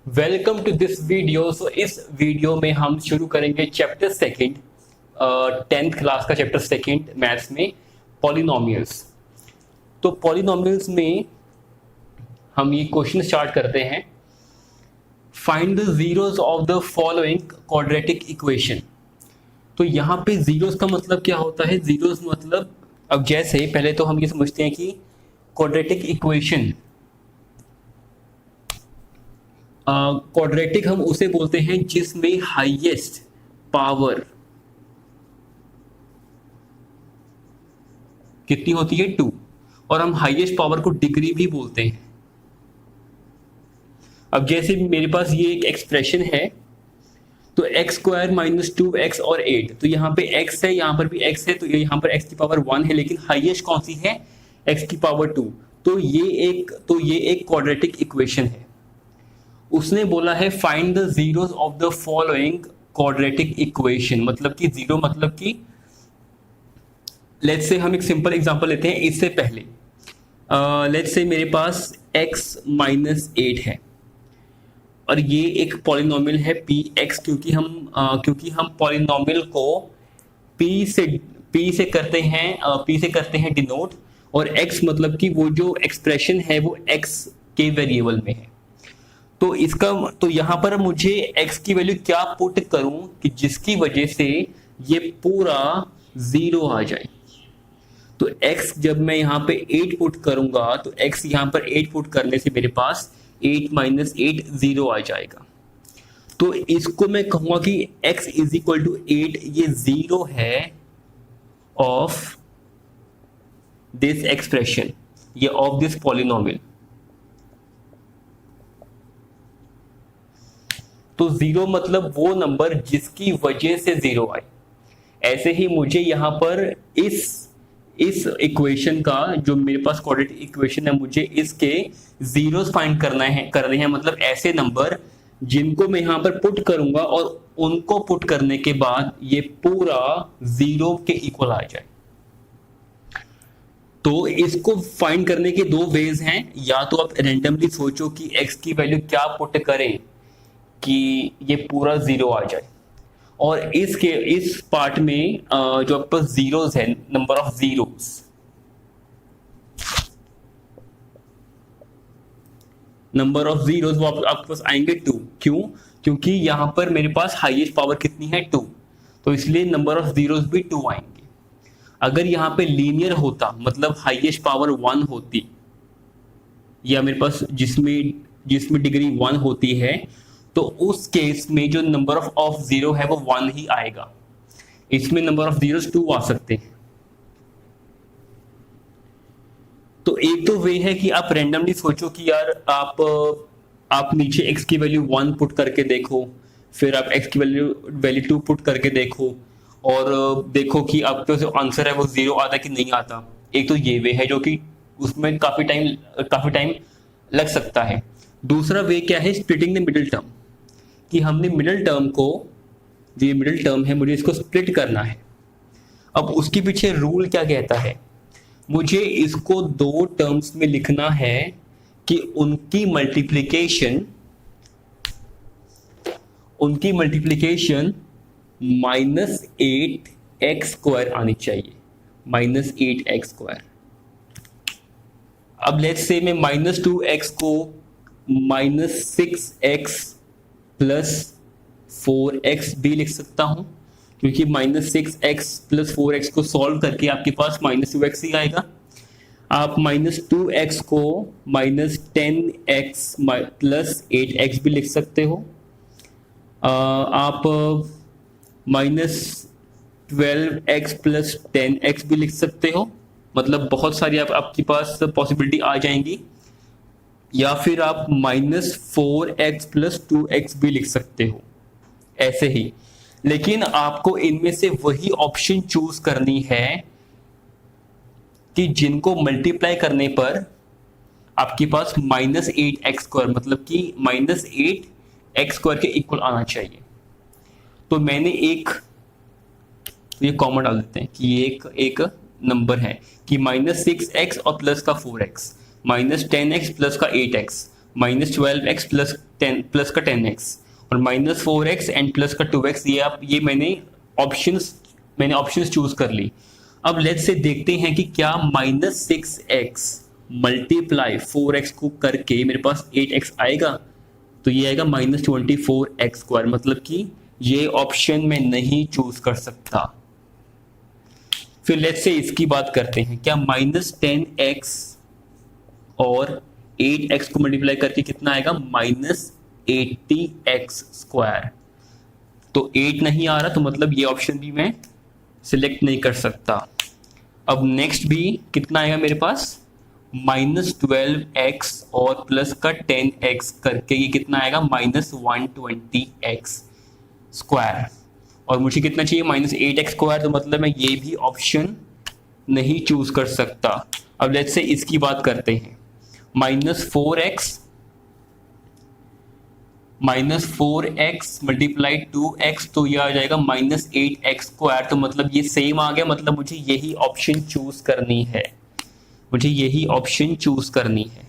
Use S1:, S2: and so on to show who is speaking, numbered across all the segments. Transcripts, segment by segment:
S1: Welcome to this video. So इस video में हम शुरू करेंगे चैप्टर सेकंड, 10th क्लास का चैप्टर सेकंड मैथ्स में पॉलिनोमियल्स। तो पॉलिनोमियल्स में हम ये क्वेश्चन स्टार्ट करते हैं। Find the zeros of the following quadratic equation. तो यहाँ पे जीरोस का मतलब क्या होता है? जीरोस मतलब, अब जैसे पहले तो हम ये समझते हैं कि क्वाड्रेटिक इक्वेशन, क्वाड्रेटिक हम उसे बोलते हैं जिसमें हाईएस्ट पावर कितनी होती है? 2। और हम हाईएस्ट पावर को डिग्री भी बोलते हैं। अब जैसे मेरे पास ये एक एक्सप्रेशन है, तो एक्स स्क्वायर माइनस 2x और 8, तो यहाँ पे x है, यहाँ पर भी x है, तो यहाँ पर x की पावर 1 है, लेकिन हाईएस्ट कौन सी है? x की पावर 2। तो ये एक क्वाड्रेटिक इक्वेशन है। उसने बोला है find the zeros of the following quadratic equation. मतलब कि जीरो मतलब कि, लेट्स से हम एक सिंपल एग्जांपल लेते हैं इससे पहले। लेट्स से मेरे पास x माइनस 8 है और ये एक पॉलिनोमियल है px, क्योंकि हम पॉलिनोमियल को p से करते हैं डिनोट, और x मतलब कि वो जो एक्सप्रेशन है वो x के वेरिएबल में है। तो यहाँ पर मुझे x की वैल्यू क्या पुट करूं कि जिसकी वजह से ये पूरा जीरो आ जाए। तो x जब मैं यहाँ पे 8 पुट करूंगा, तो x यहाँ पर 8 पुट करने से मेरे पास 8 माइनस 8 0 आ जाएगा। तो इसको मैं कहूंगा कि x इज इक्वल टू 8, ये जीरो है ऑफ दिस एक्सप्रेशन, ये ऑफ दिस पॉलिनोमियल। तो जीरो मतलब वो नंबर जिसकी वजह से जीरो आए। ऐसे ही मुझे यहाँ पर इस इक्वेशन का, जो मेरे पास क्वाड्रेटिक इक्वेशन है, मुझे इसके जीरोस फाइंड करने हैं। मतलब ऐसे नंबर जिनको मैं यहाँ पर पुट करूंगा और उनको पुट करने के बाद ये पूरा जीरो के इक्वल आ जाए। तो इसको फाइंड करने के दो वेज हैं। या तो आप रैंडमली सोचो कि x की वैल्यू क्या पुट करें कि ये पूरा जीरो आ जाए, और इस पार्ट में जो आपके पास जीरोस है, नंबर ऑफ जीरोस वो आपके पास आएंगे 2। क्यों? क्योंकि यहां पर मेरे पास हाईएस्ट पावर कितनी है? 2। तो इसलिए नंबर ऑफ जीरोस भी 2 आएंगे। अगर यहाँ पे लीनियर होता, मतलब हाईएस्ट पावर 1 होती, या मेरे पास जिसमें डिग्री 1 होती है, तो उस केस में जो नंबर ऑफ जीरो है वो 1 ही आएगा। इसमें नंबर ऑफ जीरोस 2 आ सकते हैं। तो एक तो वे है कि आप रैंडमली सोचो कि यार आप नीचे x की वैल्यू 1 पुट करके देखो, फिर आप x की वैल्यू 2 पुट करके देखो, और देखो कि आपका जो आंसर है वो 0 आता कि नहीं आता। एक तो ये वे है जो कि उसमें काफी टाइम लग सकता है। दूसरा वे क्या है? स्प्लिटिंग द मिडिल टर्म, कि हमने मिडिल टर्म को, जो ये मिडिल टर्म है, मुझे इसको स्प्लिट करना है। अब उसके पीछे रूल क्या कहता है? मुझे इसको दो टर्म्स में लिखना है कि उनकी मल्टीप्लिकेशन -8x² आनी चाहिए, -8x²। अब लेट्स से मैं -2x को -6x प्लस 4x भी लिख सकता हूं, क्योंकि -6x प्लस 4x को सॉल्व करके आपके पास -2x ही आएगा। आप -2x को -10x प्लस 8x भी लिख सकते हो। आप -12x प्लस 10x भी लिख सकते हो। मतलब बहुत सारी आपके पास पॉसिबिलिटी आ जाएंगी। या फिर आप -4x प्लस 2x भी लिख सकते हो, ऐसे ही। लेकिन आपको इनमें से वही ऑप्शन चूज करनी है कि जिनको मल्टीप्लाई करने पर आपके पास -8x², मतलब कि -8x² के इक्वल आना चाहिए। तो मैंने ये कॉमन डाल देते हैं कि ये एक नंबर है कि -6x और प्लस का 4x, -10x प्लस का 8x, -12x प्लस 10 प्लस का 10x और -4x एंड प्लस का 2x, ये मैंने ऑप्शंस चूज कर ली। अब लेट्स से देखते हैं कि क्या -6x मल्टीप्लाई 4x को करके मेरे पास 8x आएगा। तो ये आएगा -24x², मतलब कि ये ऑप्शन मैं नहीं चूज कर सकता। फिर लेट्स से इसकी बात करते हैं, क्या -10x और 8x को मल्टीप्लाई करके कितना आएगा -80x²। तो 8 नहीं आ रहा, तो मतलब ये ऑप्शन भी मैं सिलेक्ट नहीं कर सकता। अब नेक्स्ट भी कितना आएगा मेरे पास, -12x और प्लस का 10x करके ये कितना आएगा -120x²। और मुझे कितना चाहिए -8x², तो मतलब मैं ये भी ऑप्शन नहीं चूज कर सकता। अब लेट्स से इसकी बात करते हैं, -4x मल्टीप्लाई 2x, तो ये आ जाएगा -8x²। तो मतलब ये सेम आ गया, मतलब मुझे यही ऑप्शन चूज करनी है,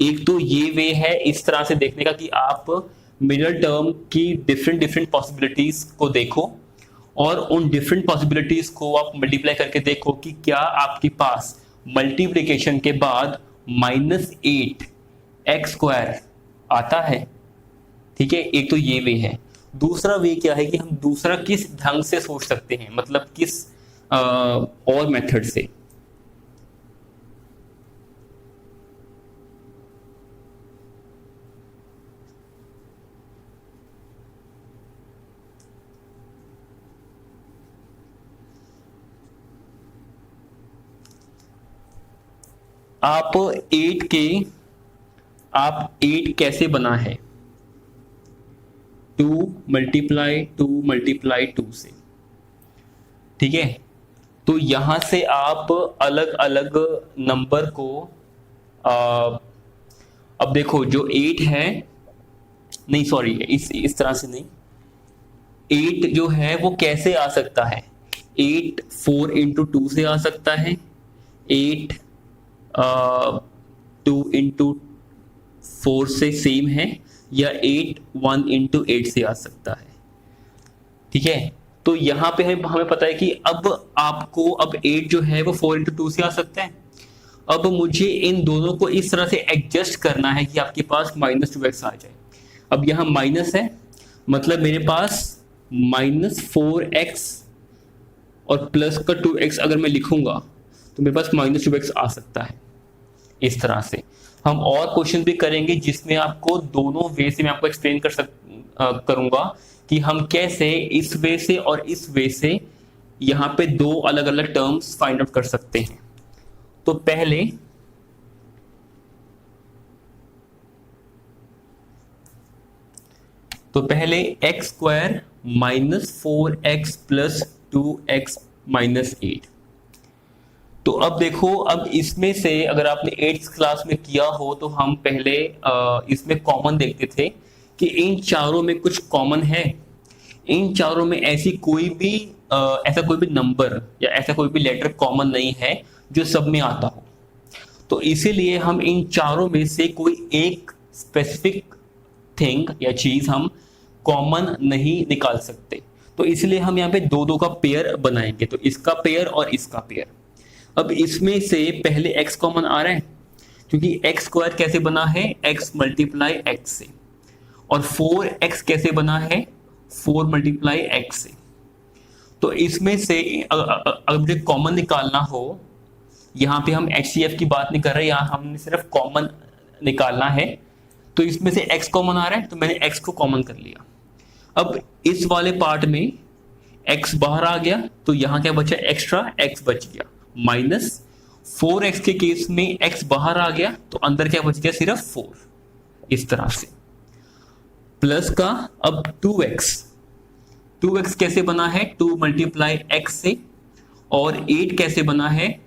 S1: एक तो ये वे है इस तरह से देखने का कि आप मिडल टर्म की डिफरेंट पॉसिबिलिटीज को देखो और उन डिफरेंट पॉसिबिलिटीज को आप मल्टीप्लाई करके देखो कि क्या आपके पास मल्टीप्लिकेशन के बाद -8x² आता है। ठीक है, एक तो ये वे है। दूसरा वे क्या है कि हम दूसरा किस ढंग से सोच सकते हैं, मतलब किस और मेथड से। आप 8 कैसे बना है, 2 मल्टीप्लाई 2 से। ठीक है, तो यहां से आप अलग अलग नंबर को अब देखो जो 8 है, नहीं सॉरी, इस तरह से नहीं, 8 जो है वो कैसे आ सकता है, 8 4 इंटू 2 से आ सकता है, 8 2 इंटू 4 से सेम है, या 8 1 इंटू 8 से आ सकता है। ठीक है, तो यहाँ पे हमें पता है कि अब 8 जो है वो 4 इंटू 2 से आ सकता है। अब मुझे इन दोनों को इस तरह से एडजस्ट करना है कि आपके पास -2x आ जाए। अब यहाँ माइनस है, मतलब मेरे पास -4x और प्लस का 2x अगर मैं लिखूंगा तो मेरे पास -2x आ सकता है। इस तरह से हम और क्वेश्चन भी करेंगे जिसमें आपको दोनों वे से मैं आपको एक्सप्लेन करूंगा कि हम कैसे इस वे से और इस वे से यहाँ पे दो अलग अलग टर्म्स फाइंड आउट कर सकते हैं। तो पहले x² -4x प्लस 2x -8। तो अब देखो, अब इसमें से अगर आपने 8th क्लास में किया हो तो हम पहले इसमें कॉमन देखते थे कि इन चारों में कुछ कॉमन है। इन चारों में ऐसा कोई भी नंबर या ऐसा कोई भी लेटर कॉमन नहीं है जो सब में आता हो। तो इसीलिए हम इन चारों में से कोई एक स्पेसिफिक थिंग या चीज हम कॉमन नहीं निकाल सकते। तो इसलिए हम यहाँ पे दो का पेयर बनाएंगे, तो इसका पेयर और इसका पेयर। अब इसमें से पहले x कॉमन आ रहा है क्योंकि x² कैसे बना है, x मल्टीप्लाई x से, और 4x कैसे बना है, 4 मल्टीप्लाई x से। तो इसमें से अगर मुझे कॉमन निकालना हो, यहाँ पे हम HCF की बात नहीं कर रहे, यहाँ हमने सिर्फ कॉमन निकालना है। तो इसमें से x कॉमन आ रहा है तो मैंने x को कॉमन कर लिया। अब इस वाले पार्ट में x बाहर आ गया तो यहाँ क्या बचा, एक्स्ट्रा x बच गया। -4x के केस में x बाहर आ गया तो अंदर क्या बच गया, सिर्फ 4। इस तरह से प्लस का अब 2x कैसे बना है, 2 मल्टीप्लाई x से, और 8 कैसे बना है,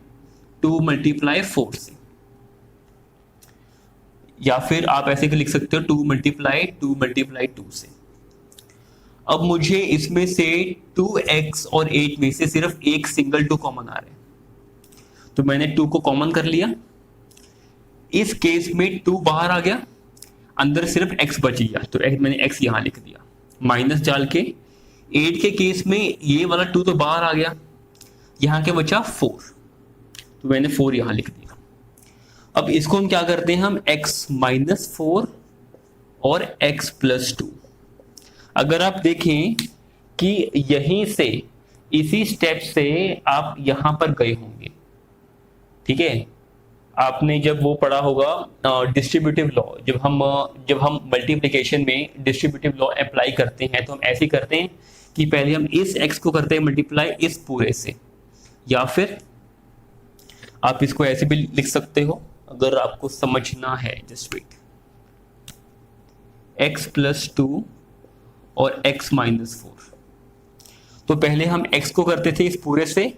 S1: 2 मल्टीप्लाई 4 से। या फिर आप ऐसे लिख सकते हो 2 मल्टीप्लाई 2 से। अब मुझे इसमें से 2x और 8 में से सिर्फ एक सिंगल 2 कॉमन आ रहे हैं, तो मैंने 2 को कॉमन कर लिया। इस केस में 2 बाहर आ गया अंदर सिर्फ x बच गया, तो मैंने x यहाँ लिख दिया। माइनस डाल के 8 के केस में ये वाला 2 तो बाहर आ गया, यहाँ क्या बचा 4, तो मैंने 4 यहाँ लिख दिया। अब इसको हम क्या करते हैं, हम x माइनस 4 और x प्लस 2। अगर आप देखें कि यहीं से इसी स्टेप से आप यहां पर गए होंगे, ठीक है, आपने जब वो पढ़ा होगा डिस्ट्रीब्यूटिव लॉ, जब हम मल्टीप्लिकेशन में डिस्ट्रीब्यूटिव लॉ अप्लाई करते हैं तो हम ऐसे करते हैं कि पहले हम इस x को करते हैं मल्टीप्लाई इस पूरे से, या फिर आप इसको ऐसे भी लिख सकते हो अगर आपको समझना है। जस्ट वेट, x प्लस 2 और x माइनस 4। तो पहले हम x को करते थे इस पूरे से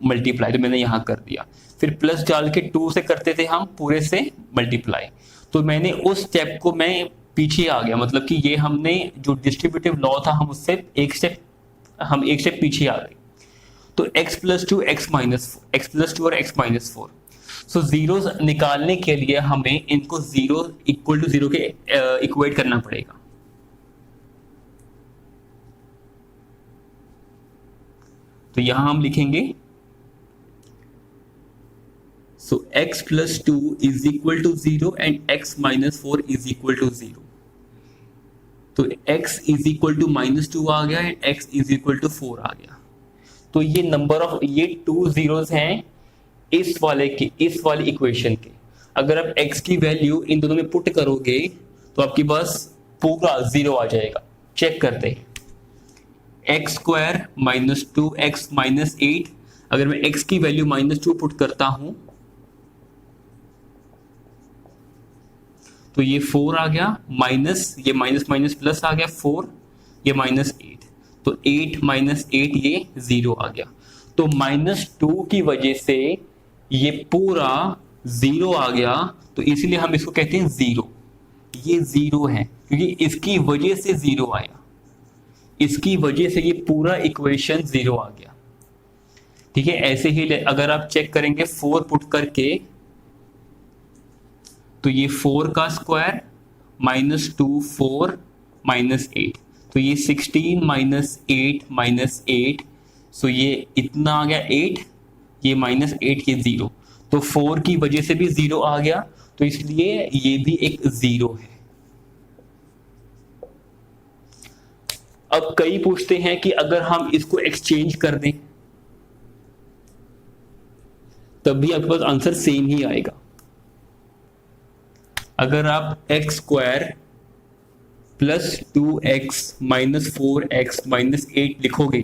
S1: मल्टीप्लाई, तो मैंने यहां कर दिया। फिर प्लस डाल के 2 से करते थे हम पूरे से मल्टीप्लाई, तो मैंने उस स्टेप को मैं पीछे आ गया, मतलब कि ये हमने जो डिस्ट्रीब्यूटिव लॉ था हम उससे एक स्टेप पीछे आ गए। तो x प्लस 2 x प्लस 2 और x माइनस 4। सो जीरोस निकालने के लिए हमें इनको जीरो इक्वल टू जीरो के इक्वेट करना पड़ेगा। तो यहां हम लिखेंगे so x plus 2 is equal to 0 and x minus 4 is equal to 0। तो x is equal to minus 2 आ गया and x is equal to 4 आ गया। तो ये नंबर ऑफ ये 2 जीरोस हैं इस वाली इक्वेशन के। अगर आप x की वैल्यू इन दोनों में पुट करोगे तो आपके पास पूरा 0 आ जाएगा। चेक करते हैं, x square minus 2x minus 8, अगर मैं x की वैल्यू माइनस 2 पुट करता हूं तो ये 4 आ गया, माइनस ये माइनस माइनस प्लस आ गया 4, ये माइनस 8, तो 8 माइनस 8 ये 0 आ गया। तो माइनस 2 की वजह से ये पूरा 0 आ गया, तो इसलिए हम इसको कहते हैं 0। ये 0 है क्योंकि इसकी वजह से 0 आया, इसकी वजह से ये पूरा इक्वेशन 0 आ गया। ठीक है, ऐसे ही अगर आप चेक करेंगे 4 पुट करके तो ये 4 का स्क्वायर माइनस 2 4 माइनस 8, तो ये 16 माइनस 8 माइनस 8, सो ये इतना आ गया 8, ये माइनस 8 ये 0, तो 4 की वजह से भी 0 आ गया, तो इसलिए ये भी एक 0 है। अब कई पूछते हैं कि अगर हम इसको एक्सचेंज कर दें तब भी आपके पास आंसर सेम ही आएगा। अगर आप x square plus 2x minus 4x minus 8 लिखोगे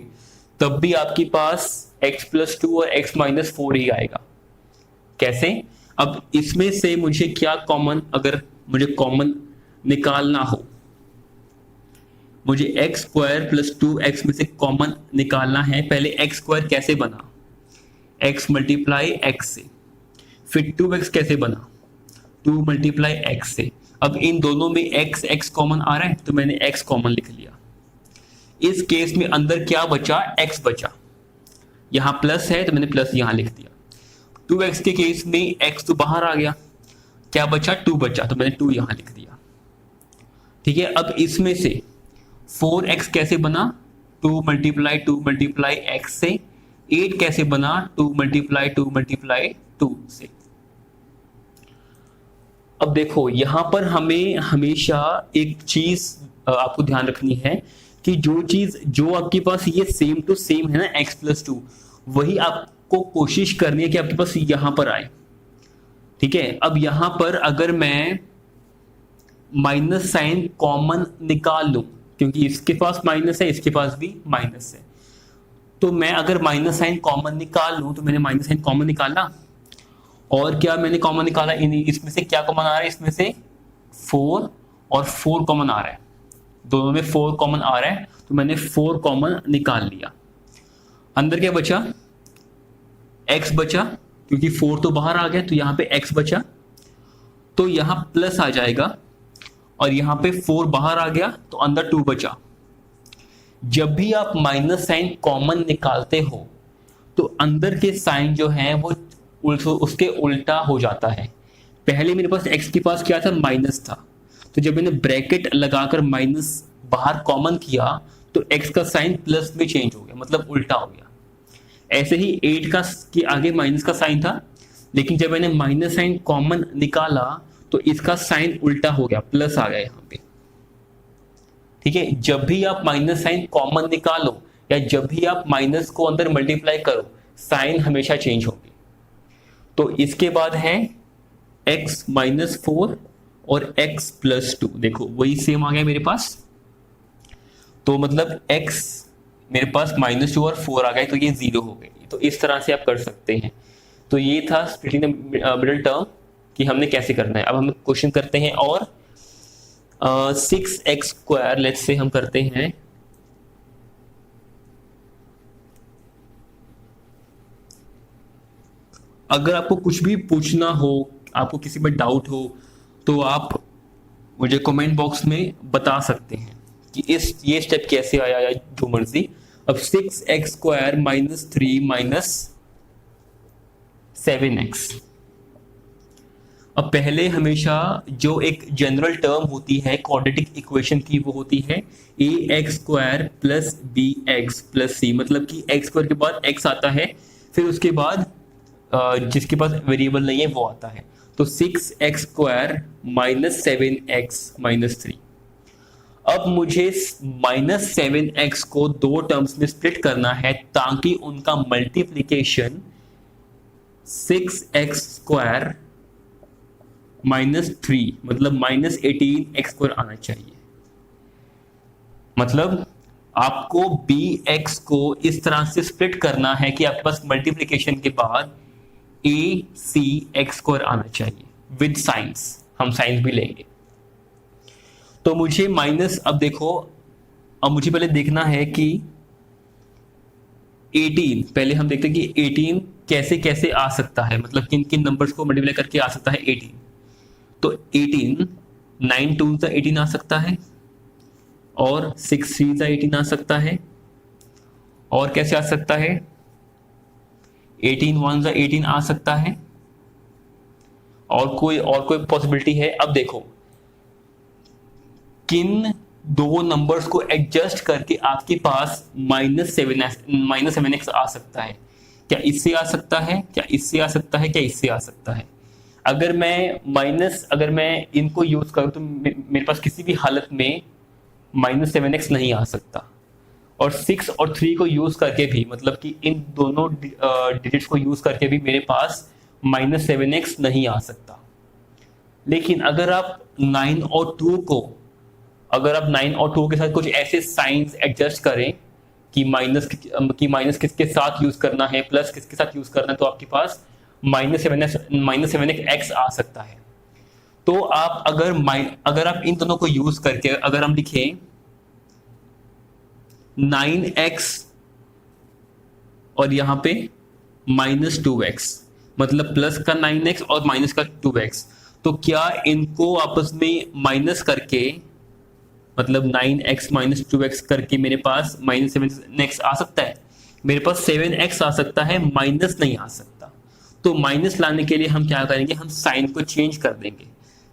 S1: तब भी आपके पास x प्लस 2 और x माइनस 4 ही आएगा। कैसे? अब इसमें से मुझे क्या कॉमन, अगर मुझे कॉमन निकालना हो, मुझे x स्क्वायर प्लस 2x में से कॉमन निकालना है। पहले x स्क्वायर कैसे बना, x मल्टीप्लाई x से, फिर 2x कैसे बना, 2 मल्टीप्लाई x से। अब इन दोनों में x कॉमन आ रहा है तो मैंने x कॉमन लिख लिया। इस केस में अंदर क्या बचा, x बचा, यहां प्लस है तो मैंने प्लस यहां लिख दिया। 2x के केस में x तो बाहर आ गया, क्या बचा, 2 बचा, तो मैंने 2 यहां लिख दिया। ठीक है, अब इसमें से 4x कैसे बना, 2 मल्टीप्लाई x से। 8 कैसे बना, 2 मल्टीप्लाई 2 से। अब देखो यहां पर हमें हमेशा एक चीज आपको ध्यान रखनी है कि जो आपके पास ये सेम टू सेम है ना x प्लस 2, वही आपको कोशिश करनी है कि आपके पास यहां पर आए। ठीक है, अब यहां पर अगर मैं माइनस साइन कॉमन निकाल लूं, क्योंकि इसके पास माइनस है इसके पास भी माइनस है, तो मैं अगर माइनस साइन कॉमन निकाल लूं तो मैंने माइनस साइन कॉमन निकाला, और क्या मैंने कॉमन निकाला, इसमें से क्या कॉमन आ रहा है, इसमें से 4 और 4 कॉमन आ रहा है, दोनों में 4 कॉमन आ रहा है, तो मैंने 4 कॉमन निकाल लिया। अंदर क्या बचा, x बचा, क्योंकि 4 तो बाहर आ गया तो यहां पे x बचा, तो यहां प्लस आ जाएगा, और यहां पे 4 बाहर आ गया तो अंदर 2 बचा। जब भी आप माइनस साइन कॉमन निकालते हो तो अंदर के साइन जो है वो उसके उल्टा हो जाता है। पहले मेरे पास x के पास क्या था, माइनस था, तो जब मैंने ब्रैकेट लगाकर माइनस बाहर कॉमन किया तो x का साइन प्लस में चेंज हो गया, मतलब उल्टा हो गया। ऐसे ही 8 का के आगे माइनस का साइन था, लेकिन जब मैंने माइनस साइन कॉमन निकाला तो इसका साइन उल्टा हो गया, प्लस आ गया यहाँ पे। ठीक है, जब भी आप माइनस साइन कॉमन निकालो या जब भी आप माइनस को अंदर मल्टीप्लाई करो, साइन हमेशा चेंज होगी। तो इसके बाद है x माइनस 4 और x प्लस 2, देखो वही सेम आ गया मेरे पास। तो मतलब x मेरे पास -2 और 4 आ गए, तो ये 0 हो गए। तो इस तरह से आप कर सकते हैं। तो ये था स्प्लिटिंग द मिडिल टर्म कि हमने कैसे करना है। अब हम क्वेश्चन करते हैं और 6x², लेट्स से हम करते हैं अगर आपको कुछ भी पूछना हो, आपको किसी में डाउट हो, तो आप मुझे कमेंट बॉक्स में बता सकते हैं कि ये स्टेप कैसे आया या जो मर्जी। अब 6x² - 3 - 7x। अब पहले हमेशा जो एक जनरल टर्म होती है क्वाड्रेटिक इक्वेशन की, वो होती है ax² + bx + c, मतलब कि x² के बाद x आता है, फिर उसके बाद जिसके पास वेरिएबल नहीं है वो आता है। तो 6x² - 7x - 3। अब मुझे -7x को दो टर्म्स में स्प्लिट करना है ताकि उनका मल्टीप्लीकेशन 6x² - 3 मतलब -18x² आना चाहिए। मतलब आपको bx को इस तरह से स्प्लिट करना है कि आपके पास मल्टीप्लीकेशन के बाद acx² आना चाहिए विद साइंस, हम साइंस भी लेंगे। तो मुझे माइनस, अब देखो, अब मुझे पहले देखना है कि 18, पहले हम देखते हैं कि 18 कैसे कैसे आ सकता है, मतलब किन किन नंबर्स को मल्टीप्लाई करके आ सकता है 18। तो 18, 9 2 18 आ सकता है, और 6 3 18 आ सकता है, और कैसे आ सकता है 18 1 18 आ सकता है, और कोई पॉसिबिलिटी है। अब देखो किन दो नंबर्स को एडजस्ट करके आपके पास -7x आ सकता है। क्या इससे आ सकता है, क्या इससे आ सकता है, क्या इससे आ सकता है। अगर मैं इनको यूज करूं तो मेरे पास किसी भी हालत में -7x नहीं आ सकता, और 6 और 3 को यूज करके भी, मतलब कि इन दोनों डिजिट्स को यूज करके भी मेरे पास -7x नहीं आ सकता। लेकिन अगर आप 9 और 2 के साथ कुछ ऐसे साइंस एडजस्ट करें कि माइनस किसके साथ यूज करना है, प्लस किसके साथ यूज करना है, तो आपके पास -7x आ सकता है। तो आप अगर आप इन दोनों को यूज करके अगर हम लिखें 9x और यहां पे -2x, मतलब प्लस का 9x और माइनस का 2x, तो क्या इनको आपस में माइनस करके, मतलब 9x - 2x करके मेरे पास -7x आ सकता है। मेरे पास 7x आ सकता है, माइनस नहीं आ सकता। तो माइनस लाने के लिए हम क्या करेंगे, हम साइन को चेंज कर देंगे,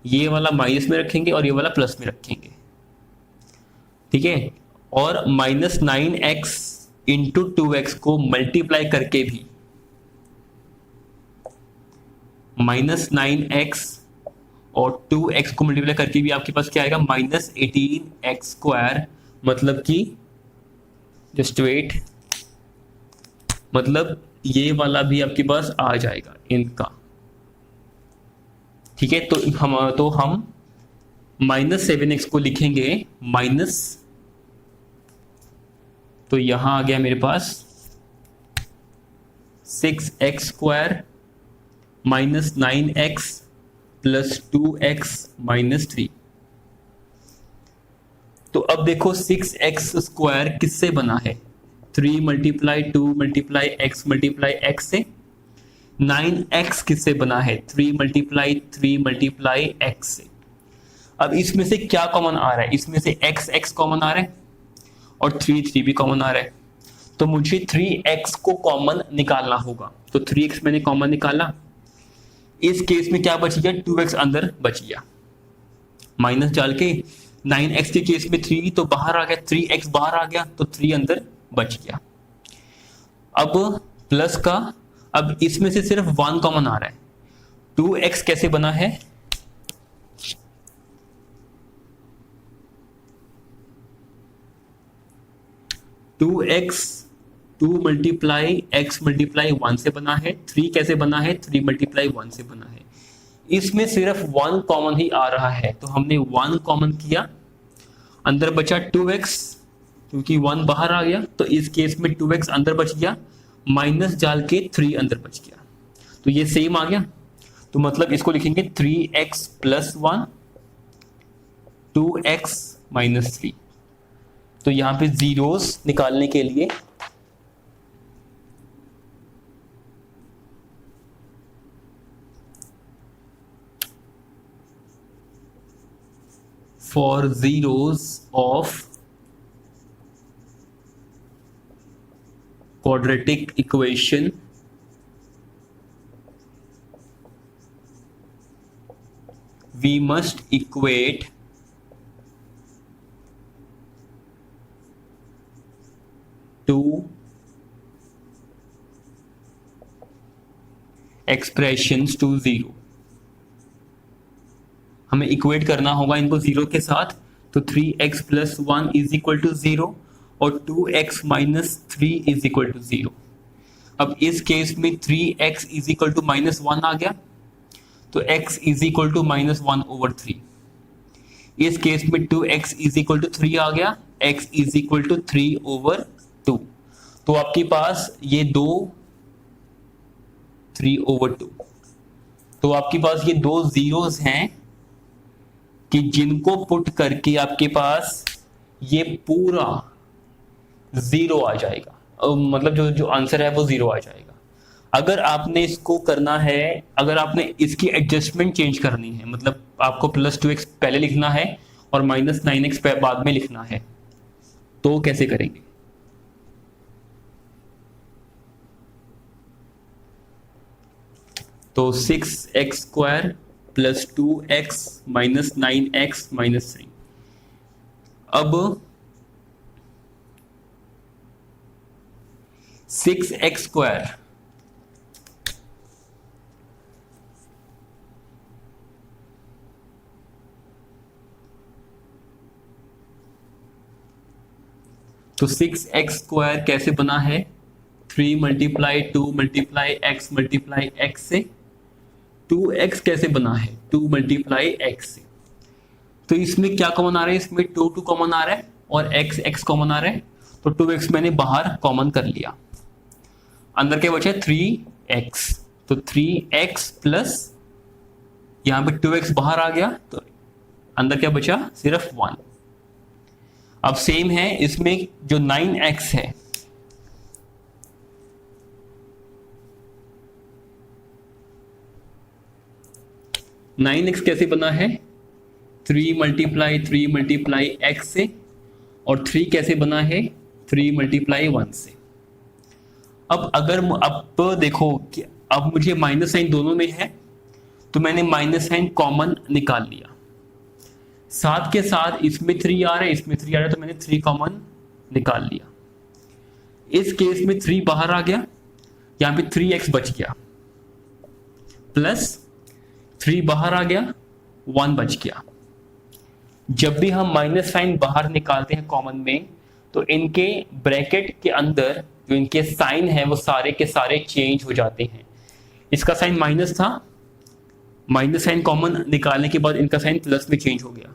S1: ये वाला माइनस में रखेंगे और ये वाला प्लस में रखेंगे। ठीक है, और -9x × 2x को मल्टीप्लाई करके भी, -9x और 2x को मल्टीप्लाई करके भी आपके पास क्या आएगा, -18x², मतलब कि जस्ट वेट, मतलब ये वाला भी आपके पास आ जाएगा इनका। ठीक है, तो हम -7x को लिखेंगे माइनस, तो यहां आ गया मेरे पास 6x² - 9x + 2x - 3। तो अब देखो 6x² किससे बना है, 3 × 2 × x × x से। 9x किससे बना है, 3 × 3 × x से। अब इसमें से क्या कॉमन आ रहा है, इसमें से x कॉमन आ रहा है और 3 भी कॉमन आ रहा है। तो मुझे 3x को कॉमन निकालना होगा, तो 3x मैंने कॉमन निकाला। इस केस में क्या बच गया, 2x अंदर बच गया। माइनस डाल के 9x के केस में 3 तो बाहर आ गया, 3x बाहर आ गया तो 3 अंदर बच गया। अब प्लस का, अब इसमें से सिर्फ 1 कॉमन आ रहा है। 2x कैसे बना है, two x 2 multiply x multiply 1 से बना है। 3 कैसे बना है, 3 मल्टीप्लाई 1 से बना है। इसमें सिर्फ 1 कॉमन ही आ रहा है तो हमने 1 कॉमन किया, अंदर बचा 2x, क्योंकि 1 बाहर आ गया तो इस केस में 2x अंदर बच गया, माइनस डाल के 3 अंदर बच गया, तो ये सेम आ गया। तो मतलब इसको लिखेंगे 3x प्लस 1 2x माइनस 3। तो यहां पे जीरोस निकालने के लिए for zeros of quadratic equation we must equate two expressions to zero। हमें इक्वेट करना होगा इनको जीरो के साथ, तो 3x plus 1 is equal to 0 और 2x minus 3 is equal to 0। अब इस केस में 3x is equal to minus 1 आ गया तो x is equal to minus 1 over 3। इस केस में 2x इज इक्वल टू 3 आ गया, x is equal to 3 over 2। तो आपके पास ये दो 3 ओवर 2, तो आपके पास ये दो जीरोस हैं कि जिनको पुट करके आपके पास ये पूरा जीरो आ जाएगा, मतलब जो आंसर है वो जीरो आ जाएगा। अगर आपने इसको करना है, अगर आपने इसकी एडजस्टमेंट चेंज करनी है, मतलब आपको प्लस 2x पहले लिखना है और माइनस 9x बाद में लिखना है, तो कैसे करेंगे? तो 6x square plus 2x minus 9x minus 3। अब 6x स्क्वायर तो 6x स्क्वायर कैसे बना है, 3 multiply 2 multiply x multiply x से। 2x कैसे बना है, 2 मल्टीप्लाई x से। तो इसमें क्या कॉमन आ रहा है, इसमें 2 कॉमन आ रहा है और x कॉमन आ रहा है, तो 2x मैंने बाहर कॉमन कर लिया, अंदर क्या बचा 3x, तो 3x प्लस यहां पे 2x बाहर आ गया तो अंदर क्या बचा सिर्फ 1। अब सेम है इसमें जो 9x है, नाइन एक्स कैसे बना है, 3 मल्टीप्लाई x से, और 3 कैसे बना है 3 मल्टीप्लाई 1 से। अब अब देखो कि अब मुझे माइनस साइन दोनों में है तो मैंने माइनस साइन कॉमन निकाल लिया, साथ के साथ इसमें 3 आ रहा है इसमें 3 आ रहा है तो मैंने 3 कॉमन निकाल लिया। इस केस में 3 बाहर आ गया, यहां पे 3x बच गया, प्लस 3 बाहर आ गया 1 बच गया। जब भी हम माइनस साइन बाहर निकालते हैं कॉमन में तो इनके ब्रैकेट के अंदर जो इनके साइन है वो सारे के सारे चेंज हो जाते हैं। इसका साइन माइनस था, माइनस साइन कॉमन निकालने के बाद इनका साइन प्लस में चेंज हो गया,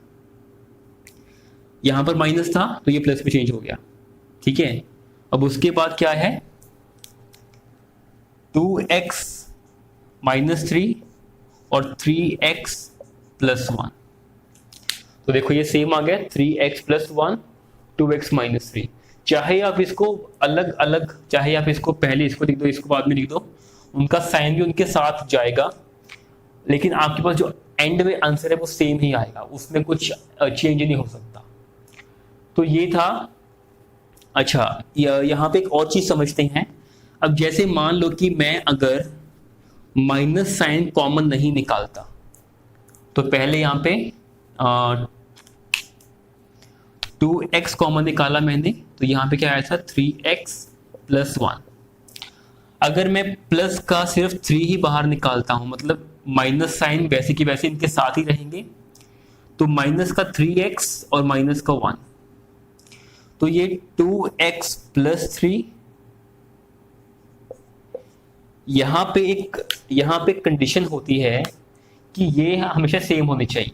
S1: यहां पर माइनस था तो ये प्लस में चेंज हो गया, ठीक है। अब उसके बाद क्या है 2x माइनस 3 और 3x प्लस 1, तो देखो ये सेम आ गया 3x प्लस 1 2x माइनस 3। चाहे आप इसको अलग अलग, चाहे आप इसको पहले इसको लिख दो इसको बाद में लिख दो, उनका साइन भी उनके साथ जाएगा, लेकिन आपके पास जो एंड में आंसर है वो सेम ही आएगा, उसमें कुछ चेंज नहीं हो सकता। तो ये था। अच्छा यहाँ पे एक और चीज समझते हैं। अब जैसे मान लो कि मैं अगर माइनस साइन कॉमन नहीं निकालता तो पहले यहाँ पे 2x कॉमन निकाला मैंने, तो यहाँ पे क्या आया था 3x प्लस 1। अगर मैं प्लस का सिर्फ 3 ही बाहर निकालता हूँ, मतलब माइनस साइन वैसे की वैसे इनके साथ ही रहेंगे, तो माइनस का 3x और माइनस का 1, तो ये 2x प्लस 3। यहाँ पे कंडीशन होती है कि ये हमेशा सेम होनी चाहिए,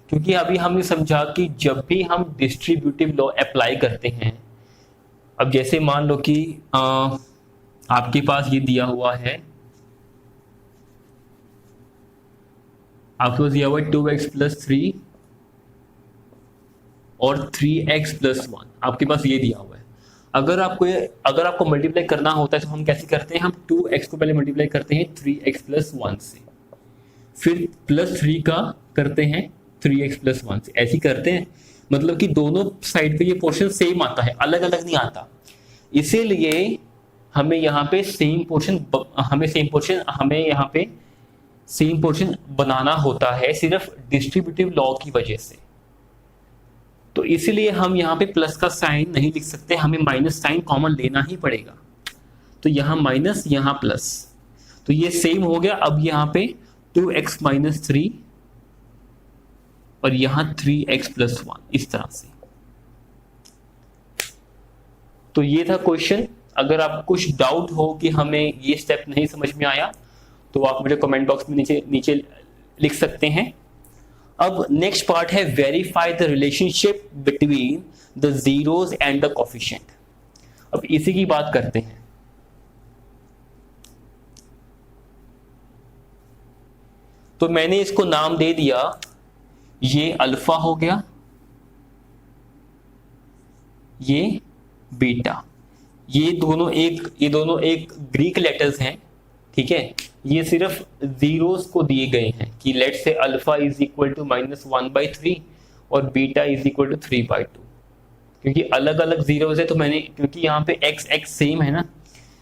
S1: क्योंकि अभी हमने समझा कि जब भी हम डिस्ट्रीब्यूटिव लॉ अप्लाई करते हैं, अब जैसे मान लो कि आपके पास ये दिया हुआ है, आपके पास दिया हुआ है 2x प्लस 3 और 3x प्लस 1, आपके पास ये दिया हुआ है। अगर आपको मल्टीप्लाई करना होता है तो हम कैसे करते हैं, हम 2x को पहले मल्टीप्लाई करते हैं 3x प्लस 1 से, फिर प्लस 3 का करते हैं 3x प्लस 1 से, ऐसे करते हैं। मतलब कि दोनों साइड पे ये पोर्शन सेम आता है, अलग अलग नहीं आता। इसीलिए हमें यहाँ पे सेम पोर्शन बनाना होता है, सिर्फ डिस्ट्रीब्यूटिव लॉ की वजह से। तो इसीलिए हम यहाँ पे प्लस का साइन नहीं लिख सकते, हमें माइनस साइन कॉमन लेना ही पड़ेगा। तो यहाँ माइनस, यहाँ प्लस, तो ये सेम हो गया। अब यहाँ पे 2x माइनस 3 और यहाँ 3x प्लस 1, इस तरह से। तो ये था क्वेश्चन। अगर आपको कुछ डाउट हो कि हमें ये स्टेप नहीं समझ में आया, तो आप मुझे कमेंट बॉक्स में नीचे लिख सकते हैं। अब नेक्स्ट पार्ट है verify the relationship between the zeros and the coefficient. अब इसी की बात करते हैं। तो मैंने इसको नाम दे दिया, ये अल्फा हो गया, ये बीटा। ये दोनों एक ग्रीक लेटर्स हैं, ठीक है। ये सिर्फ जीरोस को दिए गए हैं कि लेट से अल्फा इज इक्वल टू -1/3 और बीटा इज इक्वल टू 3/2। क्योंकि अलग अलग जीरोस है, तो मैंने, क्योंकि यहाँ पे x सेम है ना,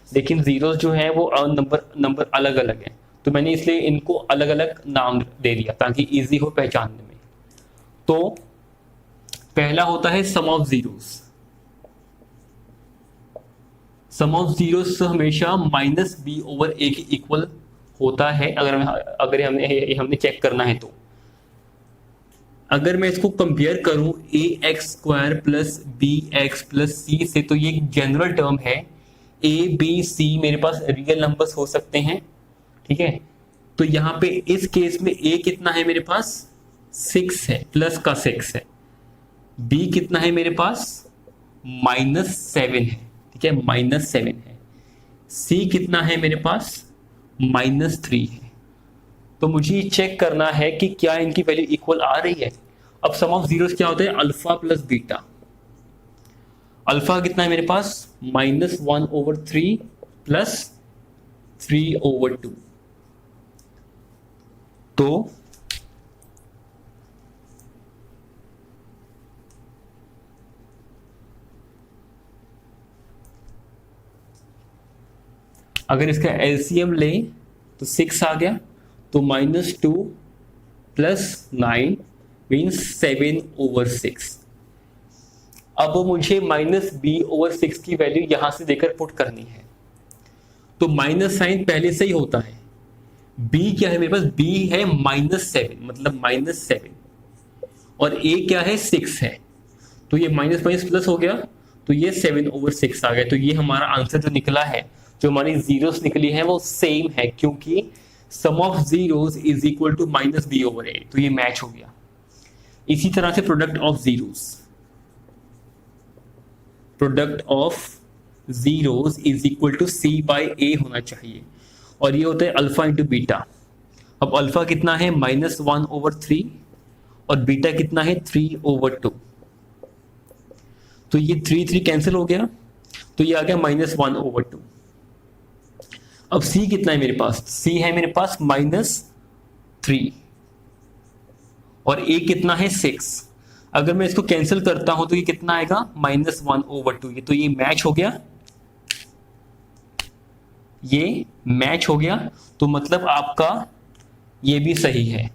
S1: लेकिन जीरोस जो है वो नंबर अलग अलग है, तो मैंने इसलिए इनको अलग अलग नाम दे दिया ताकि इजी हो पहचानने में। तो पहला होता है sum of zeros. Sum of zeros हमेशा -b/a के इक्वल होता है, अगर हमने चेक करना है तो। अगर मैं इसको कंपेयर करूं ax² plus bx plus c से, तो ये एक जनरल टर्म है। a b c मेरे पास रियल नंबर्स हो सकते हैं, ठीक है। तो यहाँ पे इस केस में a कितना है मेरे पास, 6 है, प्लस का 6 है। b कितना है मेरे पास, -7 है, ठीक है, -7 है। c कितना है मेरे पास, -3 है। तो मुझे चेक करना है कि क्या इनकी वैल्यू इक्वल आ रही है। अब सम ऑफ जीरोस क्या होता है, अल्फा प्लस बीटा। अल्फा कितना है मेरे पास, -1/3 प्लस 3/2। तो अगर इसका एलसीएम लें तो 6 आ गया, तो -2 प्लस 9 मीन्स 7/6। अब मुझे -b/6 की वैल्यू यहां से देकर पुट करनी है। तो माइनस साइन पहले से ही होता है। b क्या है मेरे पास, b है -7, मतलब -7, और a क्या है, 6 है। तो ये माइनस माइनस प्लस हो गया, तो ये 7/6 आ गया। तो ये हमारा आंसर जो निकला है, जो हमारी जीरोस निकली है, वो सेम है, क्योंकि sum of zeros is equal to -b/a। तो ये मैच हो गया। इसी तरह से product of zeros is equal to c/a होना चाहिए, और ये होता है अल्फा इंटू बीटा। अब अल्फा कितना है, -1/3, और बीटा कितना है, 3/2। तो ये 3 कैंसिल हो गया, तो ये आ गया -1/2। अब c कितना है मेरे पास, c है मेरे पास -3, और a कितना है, 6। अगर मैं इसको कैंसिल करता हूं तो ये कितना आएगा, -1/2। तो ये मैच हो गया, ये मैच हो गया। तो मतलब आपका ये भी सही है।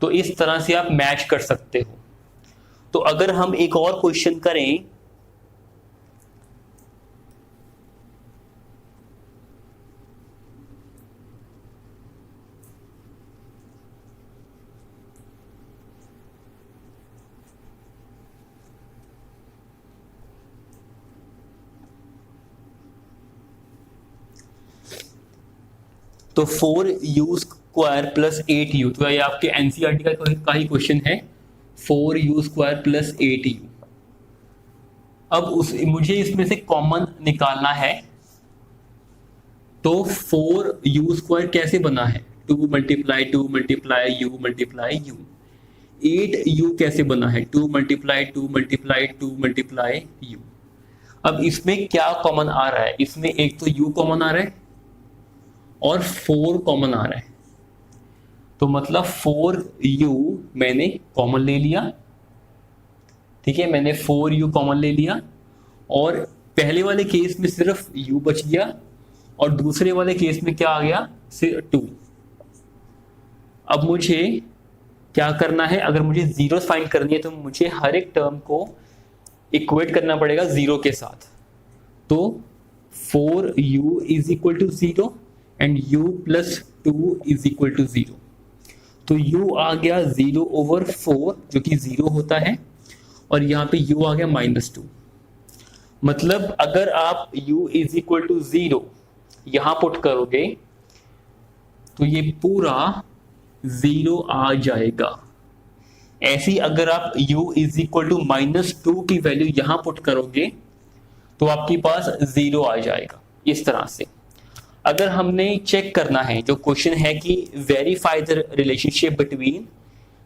S1: तो इस तरह से आप मैच कर सकते हो। तो अगर हम एक और क्वेश्चन करें, तो 4u² प्लस 8u, तो ये आपके एनसीईआरटी का ही क्वेश्चन है, 4u² प्लस 8u। अब मुझे इसमें से कॉमन निकालना है, तो 4u² कैसे बना है, 2 multiply 2 multiply u multiply u। 8u कैसे बना है, 2 मल्टीप्लाई 2 मल्टीप्लाई 2 मल्टीप्लाई u। अब इसमें क्या कॉमन आ रहा है, इसमें एक तो u कॉमन आ रहा है और 4 कॉमन आ रहा है, तो मतलब 4u मैंने कॉमन ले लिया, ठीक है, मैंने 4u कॉमन ले लिया, और पहले वाले केस में सिर्फ u बच गया और दूसरे वाले केस में क्या आ गया, सिर्फ 2। अब मुझे क्या करना है, अगर मुझे जीरो फाइंड करनी है तो मुझे हर एक टर्म को इक्वेट करना पड़ेगा जीरो के साथ। तो 4u is equal to 0 and u plus 2 is equal to 0। तो u आ गया 0/4 जो कि 0 होता है, और यहाँ पे u आ गया -2। मतलब अगर आप u इज इक्वल टू 0 यहां पुट करोगे तो ये पूरा 0 आ जाएगा। ऐसी अगर आप u इज इक्वल टू -2 की वैल्यू यहां पुट करोगे तो आपके पास 0 आ जाएगा। इस तरह से अगर हमने चेक करना है, जो क्वेश्चन है कि verify the relationship between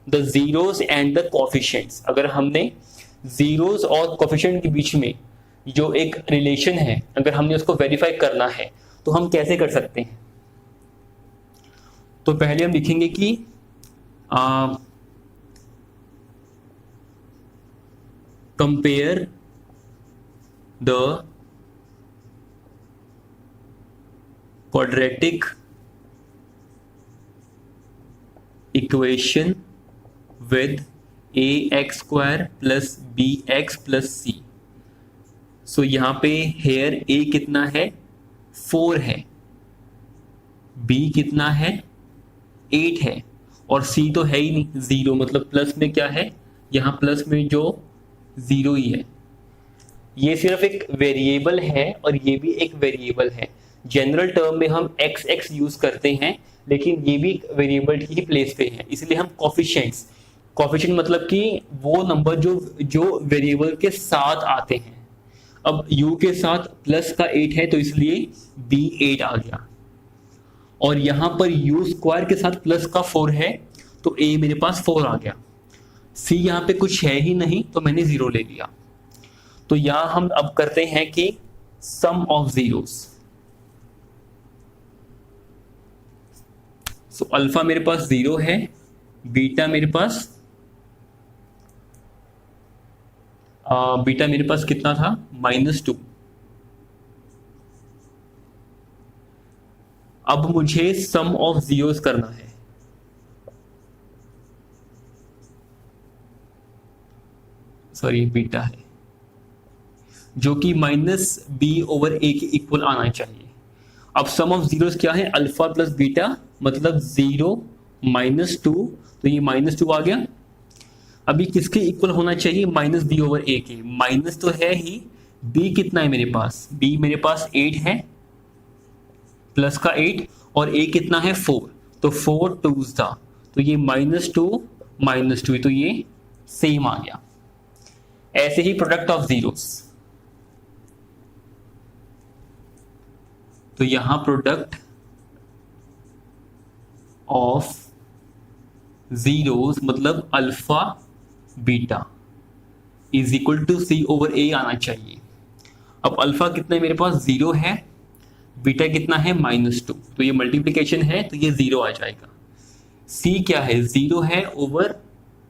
S1: the zeros and the coefficients, अगर हमने जीरोस और कोफिशिएंट के बीच में जो एक रिलेशन है अगर हमने उसको वेरीफाई करना है तो हम कैसे कर सकते हैं। तो पहले हम लिखेंगे कि compare the quadratic equation with ax² plus bx plus c। सो यहाँ पे हेयर a कितना है, 4 है, b कितना है, 8 है, और c तो है ही नहीं, 0, मतलब प्लस में क्या है, यहाँ प्लस में जो 0 ही है। ये सिर्फ एक वेरिएबल है और ये भी एक वेरिएबल है। जनरल टर्म में हम x यूज करते हैं, लेकिन ये भी वेरिएबल की प्लेस पे है, इसलिए हम कोफिशिएंट्स, कोफिशिएंट मतलब कि वो नंबर जो वेरिएबल के साथ आते हैं। अब u के साथ प्लस का 8 है तो इसलिए b 8 आ गया, और यहां पर u² के साथ प्लस का 4 है तो a मेरे पास 4 आ गया। c यहां पे कुछ है ही नहीं तो मैंने 0 ले लिया। तो यहां हम अब करते हैं कि सम ऑफ जीरोस। सो अल्फा मेरे पास 0 है, बीटा मेरे पास कितना था, -2। अब मुझे सम ऑफ जीरोस करना है। सॉरी, बीटा है जो कि -b/a के इक्वल आना चाहिए। अब सम ऑफ जीरोस क्या है, अल्फा प्लस बीटा, मतलब 0 -2, तो ये -2 आ गया। अभी किसके इक्वल होना चाहिए, -b/a के। माइनस तो है ही, b कितना है मेरे पास, b मेरे पास 8 है, प्लस का 8, और a कितना है 4, तो 4 2s था, तो ये -2 तो ये सेम आ गया। ऐसे ही प्रोडक्ट ऑफ जीरोस, तो यहां प्रोडक्ट ऑफ जीरोस मतलब alpha beta is equal to c/a आना चाहिए। अब अल्फा कितना है मेरे पास, 0 है, बीटा कितना है -2, तो ये मल्टीप्लिकेशन है तो ये 0 आ जाएगा। c क्या है, 0 है ओवर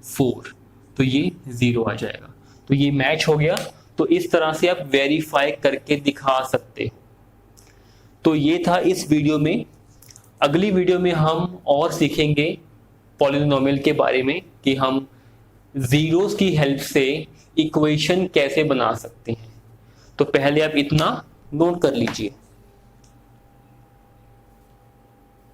S1: 4, तो ये 0 आ जाएगा। तो ये मैच हो गया। तो इस तरह से आप वेरीफाई करके दिखा सकते हो। तो ये था इस वीडियो में। अगली वीडियो में हम और सीखेंगे पॉलिनोमियल के बारे में कि हम जीरोस की हेल्प से इक्वेशन कैसे बना सकते हैं। तो पहले आप इतना नोट कर लीजिए।